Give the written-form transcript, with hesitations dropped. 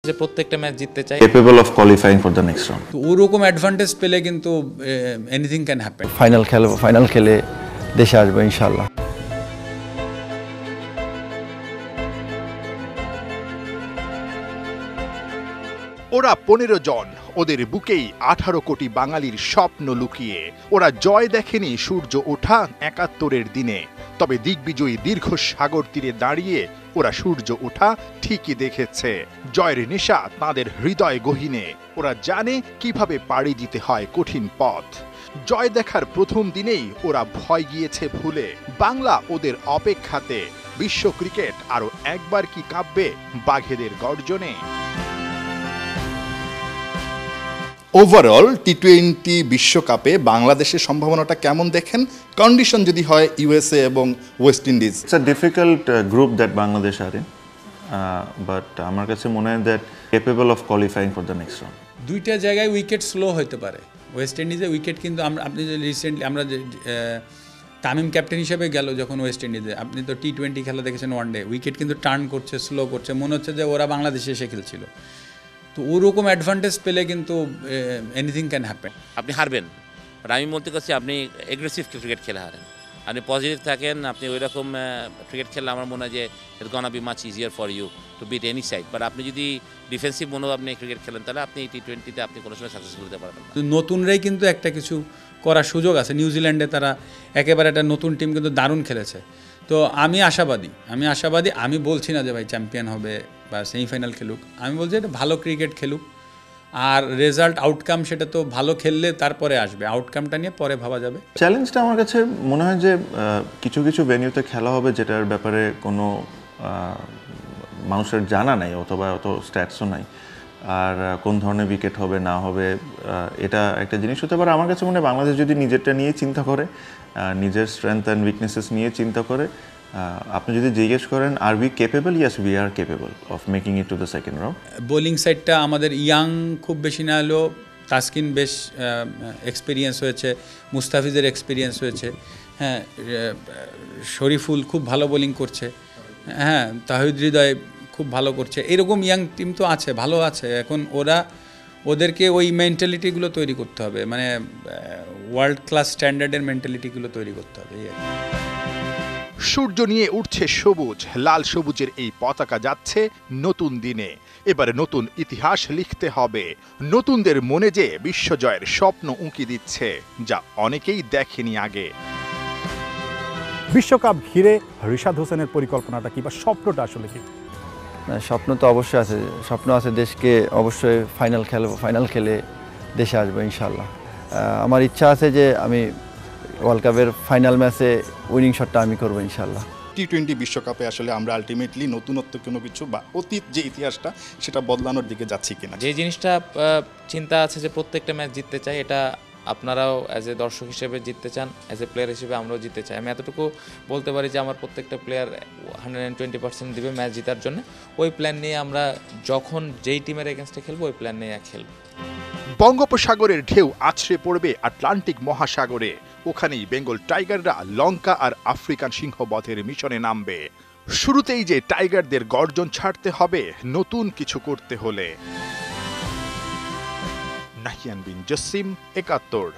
যে প্রত্যেকটা ম্যাচ জিততে চাই, capable of qualifying for the next round. তো ওরকম অ্যাডভান্টেজ পেলে কিন্তু এনিথিং ক্যান হ্যাপেন। ফাইনাল খেলে দেশে আসবো ইনশাল্লাহ। ওরা 15 জন, ওদের বুকেই 18 কোটি বাঙালির স্বপ্ন লুকিয়ে। ওরা জয় দেখেনি সূর্য ওঠা 71-এর দিনে, তবে দিগ্বিজয়ী দীর্ঘ সাগর তীরে দাঁড়িয়ে ওরা সূর্য ওঠা ঠিকই দেখেছে। জয়ের নেশা তাঁদের হৃদয় গহীনে। ওরা জানে কিভাবে পাড়ি দিতে হয় কঠিন পথ। জয় দেখার প্রথম দিনেই ওরা ভয় গিয়েছে ভুলে। বাংলা ওদের অপেক্ষাতে। বিশ্ব ক্রিকেট আরো একবার কি কাঁপবে বাঘেদের গর্জনে? ওভারঅল টি-20 বিশ্বকাপে বাংলাদেশের সম্ভাবনাটা কেমন দেখেন, কন্ডিশন যদি হয় ইউএসএ এবং West Indies? It's a difficult group that Bangladesh are in, but আমার কাছে মনে হয় that capable of qualifying for the next round. দুইটা জায়গায় উইকেট স্লো হতে পারে। ওয়েস্ট ইন্ডিজে উইকেট কিন্তু আপনি যে রিসেন্টলি আমরা যে তামিম ক্যাপ্টেন হিসেবে গেল যখন ওয়েস্ট ইন্ডিজে, আপনি তো টি-20 খেলা দেখেছেন, ওয়ানডে উইকেট কিন্তু টার্ন করছে, স্লো করছে, মনে হচ্ছে যে ওরা বাংলাদেশে এসে খেলছিল। তো ওরকম অ্যাডভান্টেজ পেলে কিন্তু এনিথিং ক্যান হ্যাপেন। আপনি হারবেন, বাট আমি বলতে চাচ্ছি আপনি এগ্রেসিভ ক্রিকেট খেলে হারেন, আপনি পজিটিভ থাকেন, আপনি ওই রকম ক্রিকেট খেললে আমার মনে হয় যে it's gonna be much easier for you to beat any side. But আপনি যদি ডিফেন্সিভ মনোভাব নিয়ে ক্রিকেট খেলেন তাহলে আপনি টি-20তে আপনি কোনো সময় সাকসেসফুল হতে পারবেন না। নতুনরাই কিন্তু একটা কিছু করার সুযোগ আছে। নিউজিল্যান্ডে তারা একেবারে একটা নতুন টিম কিন্তু দারুণ খেলেছে। তো আমি আশাবাদী। আমি বলছি না যে ভাই চ্যাম্পিয়ন হবে বা সেমিফাইনাল খেলুক, আমি বলছি এটা ভালো ক্রিকেট খেলুক, আর রেজাল্ট আউটকাম সেটা তো ভালো খেললে তারপরে আসবে, আউটকামটা নিয়ে পরে ভাবা যাবে। চ্যালেঞ্জটা আমার কাছে মনে হয় যে কিছু কিছু ভেন্যুতে খেলা হবে যেটার ব্যাপারে কোনো মানুষের জানা নাই অথবা অত স্ট্যাটসও নাই, আর কোন ধরনের উইকেট হবে না হবে এটা একটা জিনিস হতে পারে। আমার কাছে মনে হয় বাংলাদেশ যদি নিজেরটা নিয়ে চিন্তা করে, নিজের স্ট্রেংথ অ্যান্ড উইকনেসেস নিয়ে চিন্তা করে, আপনি যদি জিজ্ঞেস করেন আর we capable, yes we are capable of making it to the second round. Bowling সাইডটা আমাদের ইয়াং খুব বেশি না হলেও তাসকিন বেশ এক্সপিরিয়েন্স হয়েছে, মুস্তাফিজের এক্সপিরিয়েন্স হয়েছে, হ্যাঁ, শরীফুল খুব ভালো বোলিং করছে, হ্যাঁ, তাহিদ হৃদয় খুব ভালো করছে। এরকম ইয়াং টিম তো আছে, ভালো আছে। এখন ওদেরকে ওই মেন্টালিটিগুলো তৈরি করতে হবে, মানে ওয়ার্ল্ড ক্লাস স্ট্যান্ডার্ডের মেন্টালিটিগুলো তৈরি করতে হবে। সূর্য নিয়ে উঠছে সবুজ, লাল সবুজের এই পতাকা যাচ্ছে নতুন দিনে। এবারে নতুন ইতিহাস লিখতে হবে। নতুনদের মনে যে বিশ্বজয়ের স্বপ্ন উঁকি দিচ্ছে, যা অনেকেই দেখেনি আগে। বিশ্বকাপ ঘিরে রিশাদ হোসেনের পরিকল্পনাটা কি বা স্বপ্নটা আসলে কি? স্বপ্ন তো অবশ্যই আছে, স্বপ্ন আছে দেশকে অবশ্যই ফাইনাল খেলে দেশে আসবো ইনশাল্লাহ। আমার ইচ্ছা আছে যে আমি ওয়ার্ল্ড কাপের ফাইনাল ম্যাচে উইনিং শটটা আমি করবো ইনশাল্লাহ। টি-20 বিশ্বকাপে আসলে আমরা আলটিমেটলি নতুনত্ব কোনো কিছু বা অতীত যে ইতিহাসটা সেটা বদলানোর দিকে যাচ্ছি কিনা, যে জিনিসটা চিন্তা আছে যে প্রত্যেকটা ম্যাচ জিততে চাই, এটা আপনারাও অ্যাজ এ দর্শক হিসেবে জিততে চান, অ্যাজ এ প্লেয়ার হিসেবে আমরাও জিততে চাই। আমি এতটুকু বলতে পারি যে আমার প্রত্যেকটা প্লেয়ার 120% দিবে ম্যাচ জেতার জন্য। ওই প্ল্যান নিয়ে আমরা যখন যেই টিমের এগেনস্টে খেলবো ওই প্ল্যান নিয়ে খেলবো। বঙ্গোপসাগরের ঢেউ আছড়ে পড়বে আটলান্টিক মহাসাগরে। ওখানেই বেঙ্গল টাইগাররা লঙ্কা আর আফ্রিকান সিংহবধের মিশনে নামবে। শুরুতেই যে টাইগারদের গর্জন ছাড়তে হবে নতুন কিছু করতে হলে। নাহিয়ান বিন জসিম, ৭১।